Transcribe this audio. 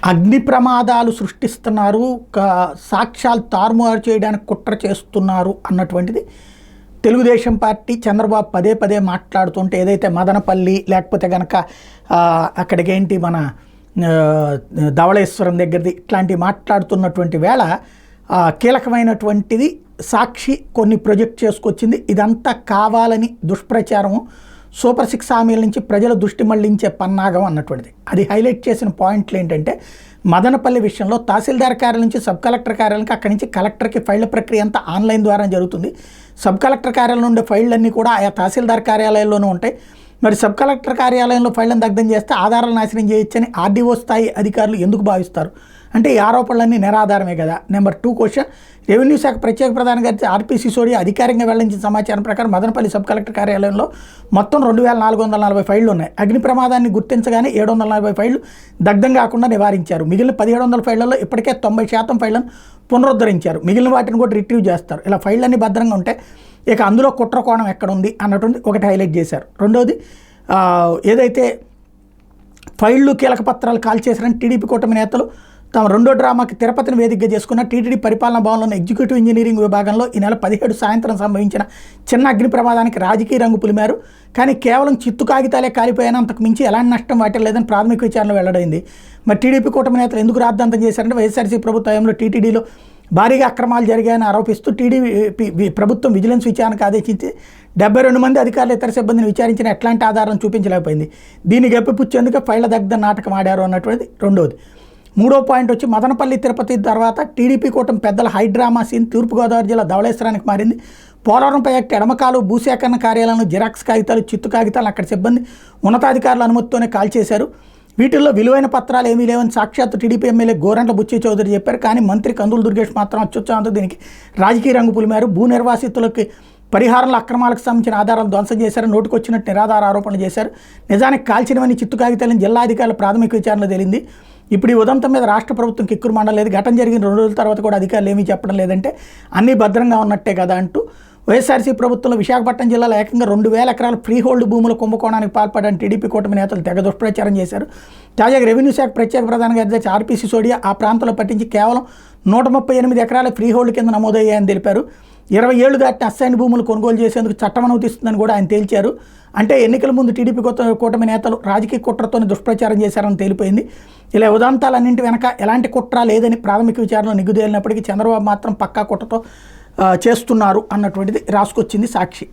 అగ్ని ప్రమాదాలు సృష్టిస్తున్నారు, సాక్ష్యాలు తారుమారు చేయడానికి కుట్ర చేస్తున్నారు అన్నటువంటిది తెలుగుదేశం పార్టీ చంద్రబాబు పదే పదే మాట్లాడుతుంటే, ఏదైతే మదనపల్లి లేకపోతే కనుక అక్కడికి ఏంటి మన ధవళేశ్వరం దగ్గరది ఇట్లాంటివి మాట్లాడుతున్నటువంటి వేళ కీలకమైనటువంటిది సాక్షి కొన్ని ప్రొజెక్ట్ చేసుకొచ్చింది. ఇదంతా కావాలని దుష్ప్రచారము, సూపర్ 6 హామీల నుంచి ప్రజల దృష్టి మళ్లించే పన్నాగం అన్నటువంటిది. అది హైలైట్ చేసిన పాయింట్లు ఏంటంటే, మదనపల్లి విషయంలో తహసీల్దార్ కార్యాలయం నుంచి సబ్ కలెక్టర్ కార్యాలయానికి, అక్కడి నుంచి కలెక్టర్కి ఫైళ్ల ప్రక్రియ అంతా ఆన్లైన్ ద్వారా జరుగుతుంది. సబ్ కలెక్టర్ కార్యాలయం ఉండే ఫైళ్ళన్నీ కూడా ఆయా తహసీల్దార్ కార్యాలయంలోనూ ఉంటాయి. మరి సబ్ కలెక్టర్ కార్యాలయంలో ఫైళ్ళను దగ్ధం చేస్తే ఆధారాలు నాశనం చేయొచ్చని ఆర్డీఓ స్థాయి అధికారులు ఎందుకు భావిస్తారు అంటే, ఈ ఆరోపణలన్నీ నిరాధారమే కదా. నెంబర్ 2 క్వశ్చన్, రెవెన్యూ శాఖ ప్రత్యేక ప్రధాన కార్యదర్శి ఆర్పీ సిసోడియా అధికారికంగా వెల్లడించిన సమాచారం ప్రకారం మదనపల్లి సబ్ కలెక్టర్ కార్యాలయంలో మొత్తం 2440 ఫైళ్లు ఉన్నాయి. అగ్ని ప్రమాదాన్ని గుర్తించగానే 740 ఫైళ్లు దగ్ధం కాకుండా నివారించారు. మిగిలిన 1700 ఫైళ్లలో ఇప్పటికే 90% ఫైళ్లను పునరుద్ధరించారు. మిగిలిన వాటిని కూడా రిట్రీవ్ చేస్తారు. ఇలా ఫైళ్ళన్నీ భద్రంగా ఉంటే ఇక అందులో కుట్ర కోణం ఎక్కడ ఉంది అన్నటువంటి ఒకటి హైలైట్ చేశారు. రెండోది, ఏదైతే ఫైళ్లు కీలక పత్రాలు కాల్ చేశారని టీడీపీ కూటమి నేతలు తమ రెండో డ్రామాకి తిరుపతిని వేదికగా చేసుకున్న టీటీడీ పరిపాలనా భవనంలోని ఎగ్జిక్యూటివ్ ఇంజనీరింగ్ విభాగంలో ఈ నెల 17 సాయంత్రం సంభవించిన చిన్న అగ్ని ప్రమాదానికి రాజకీయ రంగు పులిమారు. కానీ కేవలం చిత్తు కాగితాలే కాలిపోయినా అంతకు మించి ఎలాంటి నష్టం వాటిల్లేదని ప్రాథమిక విచారణలో వెల్లడైంది. మరి టీడీపీ కూటమి నేతలు ఎందుకు రాద్ధాంతం చేశారంటే, వైఎస్ఆర్సీ ప్రభుత్వంలో టీటీడీలో భారీగా అక్రమాలు జరిగాయని ఆరోపిస్తూ టీడీపీ ప్రభుత్వం విజిలెన్స్ విచారణకు ఆదేశించి 72 మంది అధికారులు ఇతర సిబ్బందిని విచారించిన ఎట్లాంటి ఆధారం చూపించలేకపోయింది. దీన్ని గప్పిపుచ్చేందుకు ఫైళ్ల దగ్ధ నాటకం ఆడారు అన్నటువంటిది రెండోది. మూడో పాయింట్ వచ్చి, మదనపల్లి తిరుపతి తర్వాత టీడీపీ కూటమి పెద్దల హైడ్రామా సీన్ తూర్పుగోదావరి జిల్లా ధవళేశ్వరానికి మారింది. పోలవరం ప్రాజెక్టు ఎడమకాలు భూసేకరణ కార్యాలయంలో జిరాక్స్ కాగితాలు, చిత్తు కాగితాలు అక్కడ సిబ్బంది ఉన్నతాధికారుల అనుమతితోనే కాల్చేశారు. వీటిల్లో విలువైన పత్రాలు ఏమీ లేవని సాక్షాత్తు టీడీపీ ఎమ్మెల్యే గోరంట్ల బుచ్చి చౌదరి చెప్పారు. కానీ మంత్రి కందుల దుర్గేష్ మాత్రం అత్యుత్సాహంతో దీనికి రాజకీయ రంగు పులిమారు. భూ నిర్వాసితులకి పరిహారంలో అక్రమాలకు సంబంధించిన ఆధారాలు ధ్వంసం చేశారు. నోటుకొచ్చినట్టు నిరాధార ఆరోపణలు చేశారు. నిజానికి కాల్చినవని చిత్తు కాగితాలను జిల్లా అధికారుల ప్రాథమిక విచారణలో తేలింది. ఇప్పుడు ఈ ఉదంతం మీద రాష్ట్ర ప్రభుత్వం కిక్కురు మండలేదు. ఘటన జరిగిన 2 రోజుల తర్వాత కూడా అధికారులు ఏమీ చెప్పడం లేదంటే అన్నీ భద్రంగా ఉన్నట్టే కదా అంటూ వైఎస్ఆర్సీ ప్రభుత్వంలో విశాఖపట్నం జిల్లాలో ఏకంగా 2000 ఎకరాల ఫ్రీ హోల్డ్ భూముల కుంభకోణానికి పాల్పడని టీడీపీ కూటమి నేతలు తెగ దుష్ప్రచారం చేశారు. తాజాగా రెవెన్యూ శాఖ ప్రత్యేక ప్రధాన కార్యదర్శి ఆర్పీ సిసోడియా ఆ ప్రాంతంలో పట్టించి కేవలం 138 ఎకరాల ఫ్రీ హోల్డ్ కింద నమోదయ్యాయని తెలిపారు. 20 ఏళ్లు దాటిన అసైన్ భూములు కొనుగోలు చేసేందుకు చట్టం అనుమతిస్తుందని కూడా ఆయన తేల్చారు. అంటే ఎన్నికల ముందు టీడీపీ కూటమి నేతలు రాజకీయ కుట్రతోనే దుష్ప్రచారం చేశారని తేలిపోయింది. ఇలా ఉదాంతాలన్నింటి వెనక ఎలాంటి కుట్ర లేదని ప్రాథమిక విచారణలో నిగ్గుదేలినప్పటికీ చంద్రబాబు మాత్రం పక్కా కుట్రతో చేస్తున్నారు అన్నటువంటిది రాసుకొచ్చింది సాక్షి.